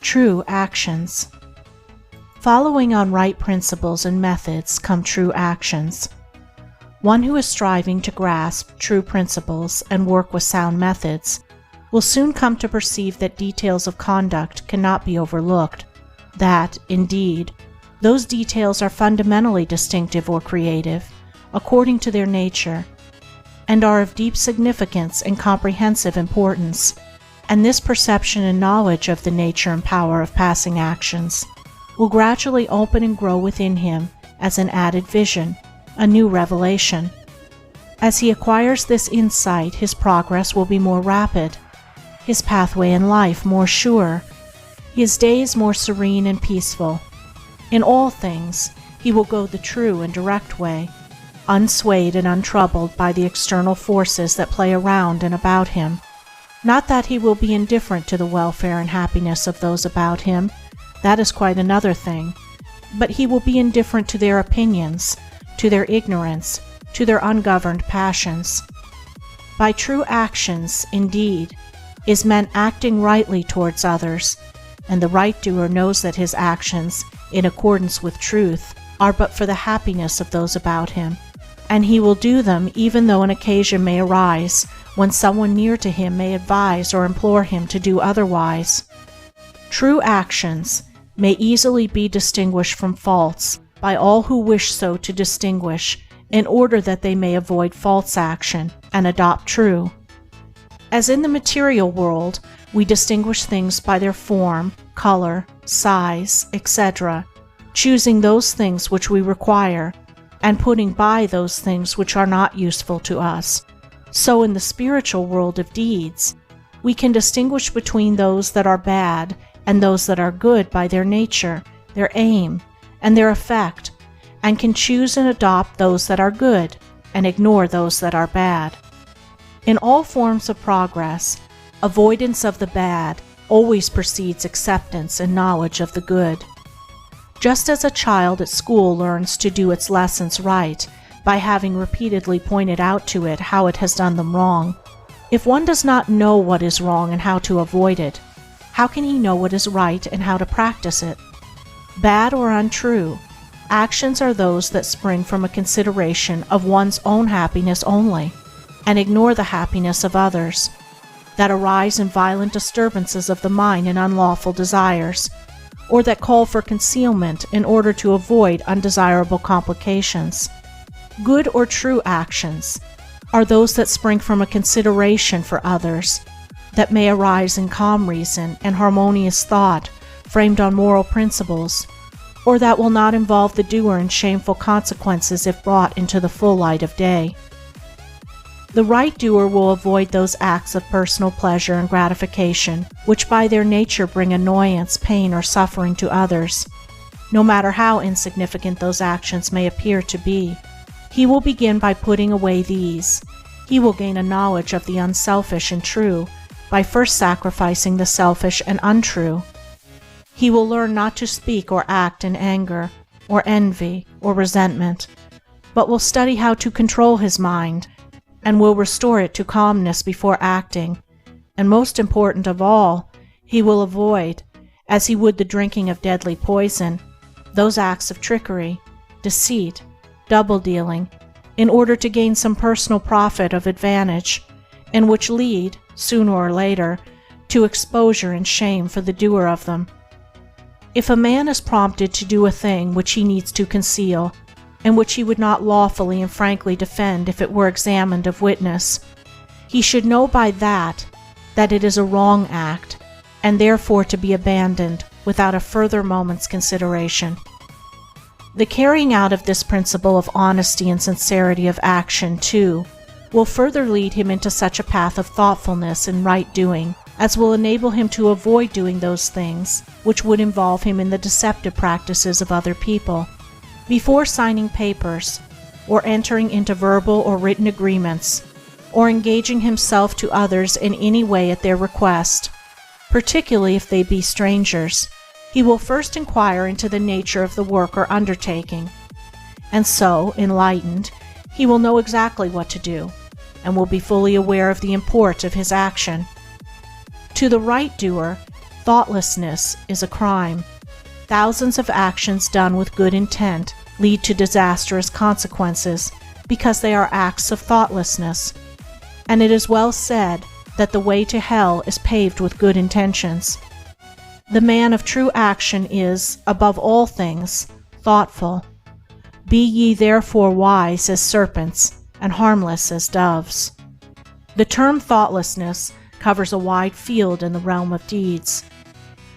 True actions. Following on right principles and methods come true actions. One who is striving to grasp true principles and work with sound methods will soon come to perceive that details of conduct cannot be overlooked, that, indeed, those details are fundamentally distinctive or creative, according to their nature, and are of deep significance and comprehensive importance, and this perception and knowledge of the nature and power of passing actions will gradually open and grow within him as an added vision, a new revelation. As he acquires this insight, his progress will be more rapid, his pathway in life more sure, his days more serene and peaceful. In all things, he will go the true and direct way, unswayed and untroubled by the external forces that play around and about him. Not that he will be indifferent to the welfare and happiness of those about him, that is quite another thing, but he will be indifferent to their opinions, to their ignorance, to their ungoverned passions. By true actions, indeed, is meant acting rightly towards others, and the right doer knows that his actions, in accordance with truth, are but for the happiness of those about him, and he will do them even though an occasion may arise when someone near to him may advise or implore him to do otherwise. True actions may easily be distinguished from false by all who wish so to distinguish, in order that they may avoid false action and adopt true. As in the material world, we distinguish things by their form, color, size, etc., choosing those things which we require, and putting by those things which are not useful to us. So in the spiritual world of deeds, we can distinguish between those that are bad and those that are good by their nature, their aim, and their effect, and can choose and adopt those that are good and ignore those that are bad. In all forms of progress, avoidance of the bad always precedes acceptance and knowledge of the good. Just as a child at school learns to do its lessons right by having repeatedly pointed out to it how it has done them wrong, if one does not know what is wrong and how to avoid it, how can he know what is right and how to practice it? Bad or untrue, actions are those that spring from a consideration of one's own happiness only, and ignore the happiness of others, that arise in violent disturbances of the mind and unlawful desires, or that call for concealment in order to avoid undesirable complications. Good or true actions are those that spring from a consideration for others, that may arise in calm reason and harmonious thought framed on moral principles, or that will not involve the doer in shameful consequences if brought into the full light of day. The right doer will avoid those acts of personal pleasure and gratification which by their nature bring annoyance, pain, or suffering to others. No matter how insignificant those actions may appear to be, he will begin by putting away these. He will gain a knowledge of the unselfish and true by first sacrificing the selfish and untrue. He will learn not to speak or act in anger, or envy, or resentment, but will study how to control his mind, and will restore it to calmness before acting, and most important of all, he will avoid, as he would the drinking of deadly poison, those acts of trickery, deceit, double-dealing, in order to gain some personal profit of advantage, and which lead, sooner or later, to exposure and shame for the doer of them. If a man is prompted to do a thing which he needs to conceal, and which he would not lawfully and frankly defend if it were examined of witness, he should know by that it is a wrong act, and therefore to be abandoned without a further moment's consideration. The carrying out of this principle of honesty and sincerity of action, too, will further lead him into such a path of thoughtfulness and right doing as will enable him to avoid doing those things which would involve him in the deceptive practices of other people. Before signing papers, or entering into verbal or written agreements, or engaging himself to others in any way at their request, particularly if they be strangers, he will first inquire into the nature of the work or undertaking, and so, enlightened, he will know exactly what to do, and will be fully aware of the import of his action. To the right doer, Thoughtlessness is a crime. Thousands of actions done with good intent lead to disastrous consequences because they are acts of thoughtlessness. And it is well said that the way to hell is paved with good intentions. The man of true action is, above all things, thoughtful. Be ye therefore wise as serpents and harmless as doves. The term thoughtlessness covers a wide field in the realm of deeds.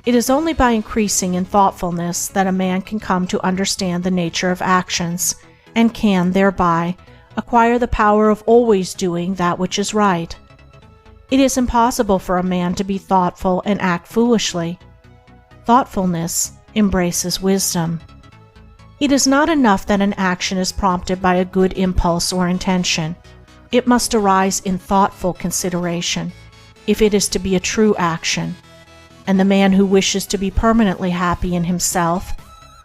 It is only by increasing in thoughtfulness that a man can come to understand the nature of actions, and can, thereby, acquire the power of always doing that which is right. It is impossible for a man to be thoughtful and act foolishly. Thoughtfulness embraces wisdom. It is not enough that an action is prompted by a good impulse or intention. It must arise in thoughtful consideration, if it is to be a true action. And the man who wishes to be permanently happy in himself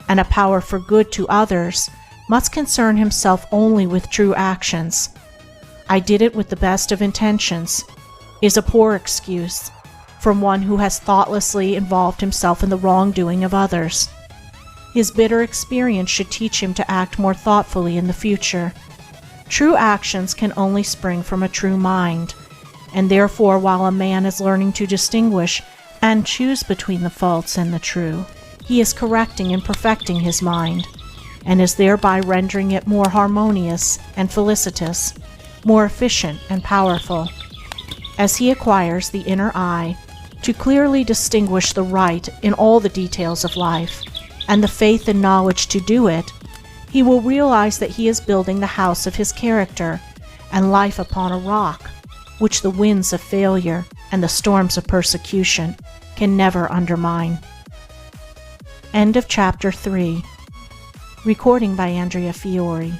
and a power for good to others must concern himself only with true actions. "I did it with the best of intentions" is a poor excuse from one who has thoughtlessly involved himself in the wrongdoing of others. His bitter experience should teach him to act more thoughtfully in the future. True actions can only spring from a true mind, and therefore while a man is learning to distinguish and choose between the false and the true, he is correcting and perfecting his mind, and is thereby rendering it more harmonious and felicitous, more efficient and powerful. As he acquires the inner eye to clearly distinguish the right in all the details of life, and the faith and knowledge to do it, he will realize that he is building the house of his character and life upon a rock, which the winds of failure and the storms of persecution can never undermine. End of Chapter 3. Recording by Andrea Fiore.